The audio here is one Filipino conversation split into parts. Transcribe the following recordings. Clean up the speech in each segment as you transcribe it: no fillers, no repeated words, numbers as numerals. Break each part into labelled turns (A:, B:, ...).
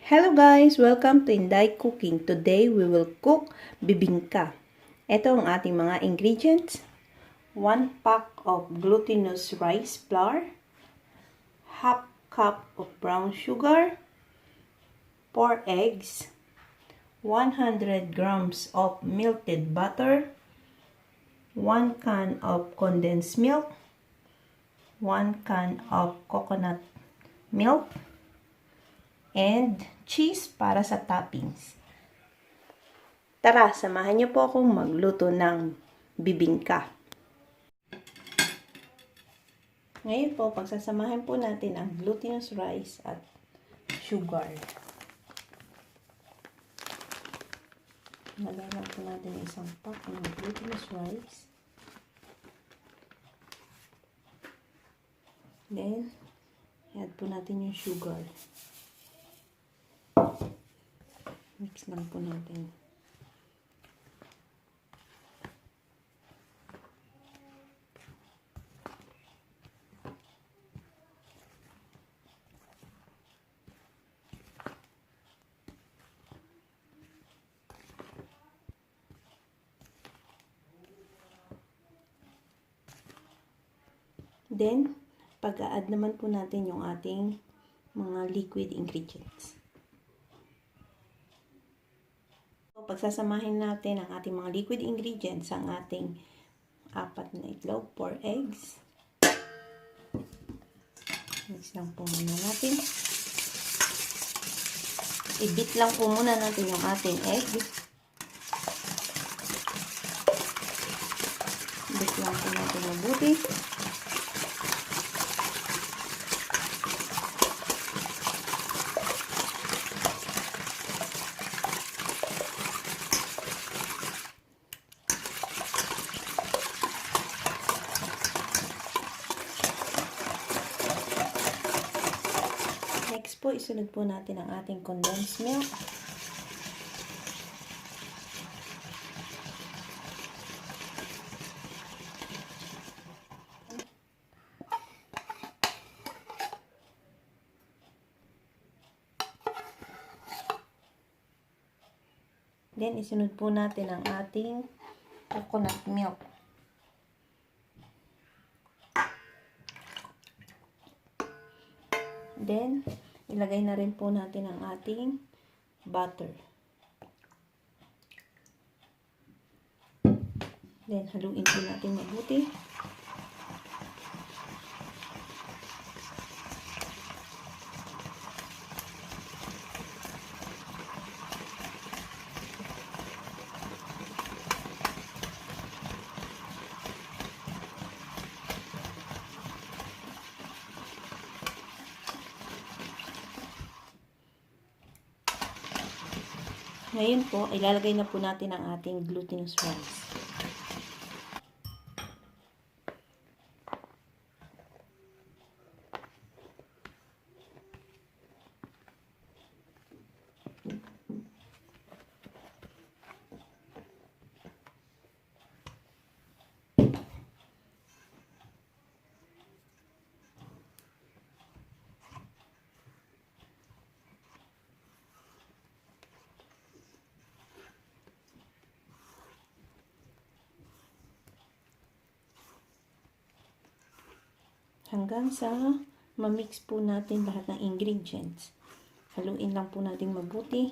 A: Hello guys! Welcome to Inday Cooking. Today we will cook bibingka. Ito ang ating mga ingredients. 1 pack of glutinous rice flour, half cup of brown sugar, 4 eggs, 100 grams of melted butter, 1 can of condensed milk, 1 can of coconut milk, and cheese para sa toppings. Tara, samahan niyo po akong magluto ng bibingka. Ngayon po, pagsasamahin po natin ang glutinous rice at sugar. Nalagyan po natin isang pack ng glutinous rice. Then, add po natin yung sugar. Mix lang po natin. Then, pag-a-add naman po natin yung ating mga liquid ingredients. Pagsasamahin natin ang ating mga liquid ingredients, ang ating 4 na itlog, 4 eggs. Mix lang po muna natin. I-beat lang po muna natin yung ating egg. Beat lang po natin mabuti. Next po, isunod po natin ang ating condensed milk. Then, isunod po natin ang ating coconut milk. Then, ilagay na rin po natin ang ating butter. Then, haluin po natin mabuti. Ngayon po, ilalagay na po natin ang ating glutinous rice. Hanggang sa ma-mix po natin lahat ng ingredients. Haluin lang po natin mabuti.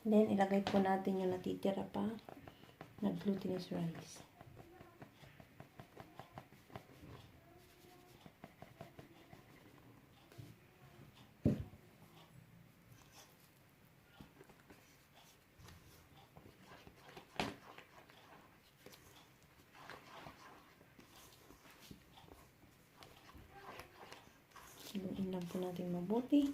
A: Then, ilagay po natin yung natitira pa na glutinous rice. Haluin lang po natin mabuti.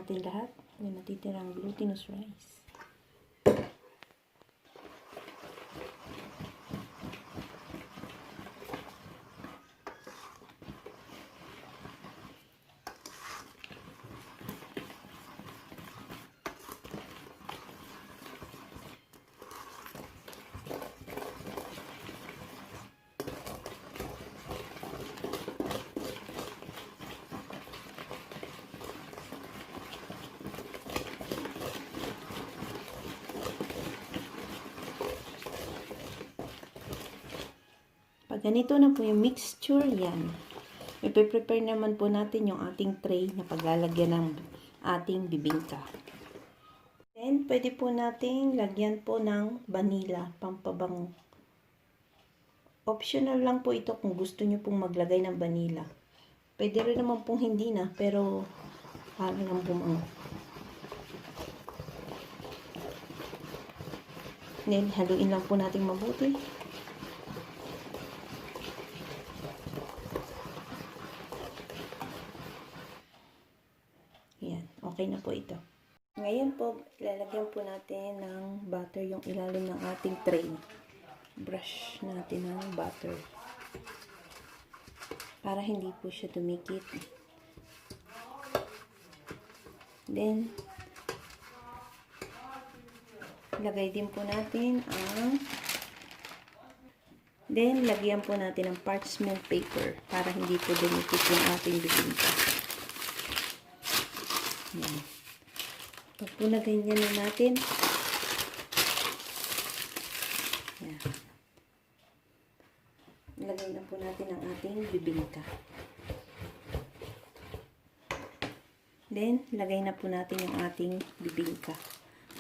A: natin lahat. Yung natitirang glutinous rice. Pag ganito na po yung mixture, yan. Ipe-prepare naman po natin yung ating tray na paglalagyan ng ating bibingka. Then, pwede po nating lagyan po ng vanilla, pampabango. Optional lang po ito kung gusto nyo pong maglagay ng vanilla. Pwede rin naman pong hindi na, pero para lang bumango. Then, haluin lang po natin mabuti. Yan, okay na po ito. Ngayon po, lalagyan po natin ng butter yung ilalim ng ating tray. Brush natin ng butter. Para hindi po siya dumikit. Then, lagay din po natin ang lagyan po natin ng parchment paper para hindi po dumikit yung ating bibingka. Yan. Pag po na ganyan na natin, yan. Lagay na po natin ang ating bibingka. Then, lagay na po natin yung ating bibingka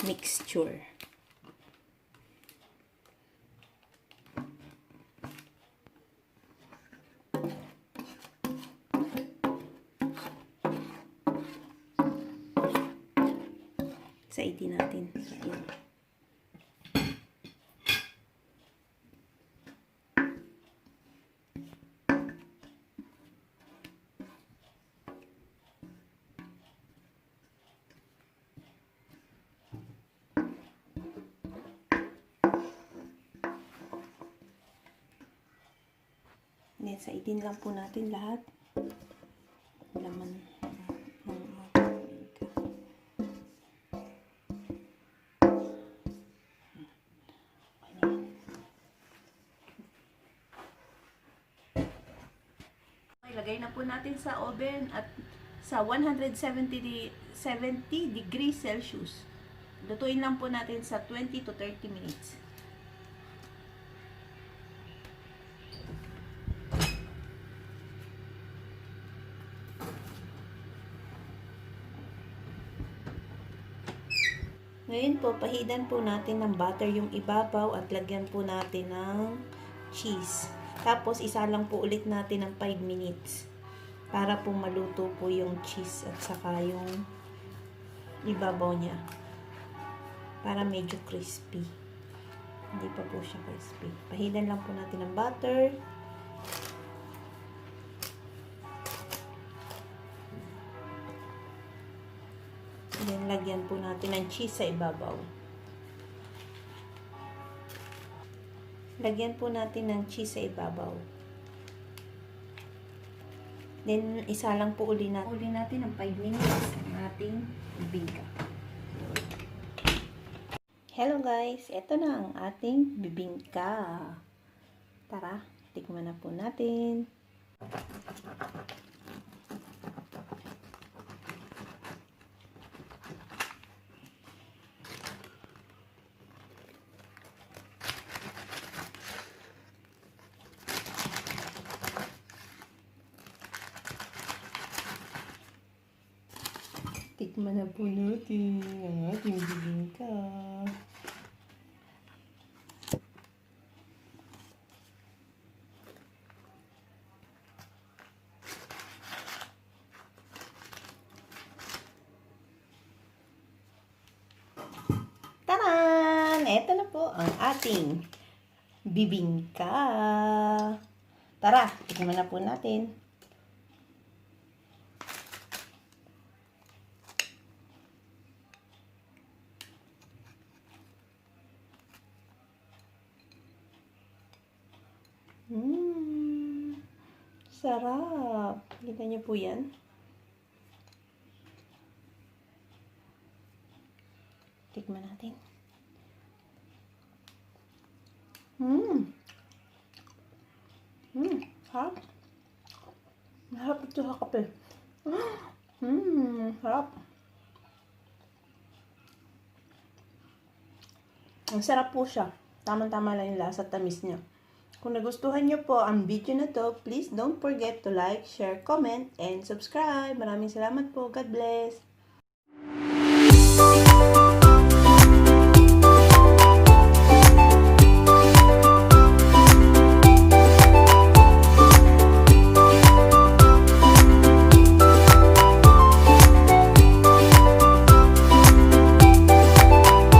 A: mixture. Saidin natin. Ayan. Then, saidin lang po natin lahat. Laman. Lagay na po natin sa oven at sa 170 degrees Celsius. Lutuin lang po natin sa 20 to 30 minutes. Ngayon po, pahidan po natin ng butter yung ibabaw at lagyan po natin ng cheese. Tapos, isa lang po ulit natin ng 5 minutes para po maluto po yung cheese at saka yung ibabaw niya. Para medyo crispy. Hindi pa po siya crispy. Pahidan lang po natin ng butter. Then, lagyan po natin ng cheese sa ibabaw. Lagyan po natin ng cheese sa ibabaw. Then, isa lang po uli natin ng 5 minutes ang ating bibingka. Hello guys! Ito na ang ating bibingka. Tara, tikman na po natin. Tikman na po natin ang ating bibingka. Taran! Ito na po ang ating bibingka. Tara, tikman na po natin. Sarap. Kita niyo po yan. Tikman natin. Sarap. Sarap ito sa kape. Sarap. Ang sarap po siya. Tama-tama lang yung lasa at tamis niya. Kung nagustuhan niyo po ang video na to, please don't forget to like, share, comment, and subscribe. Maraming salamat po. God bless.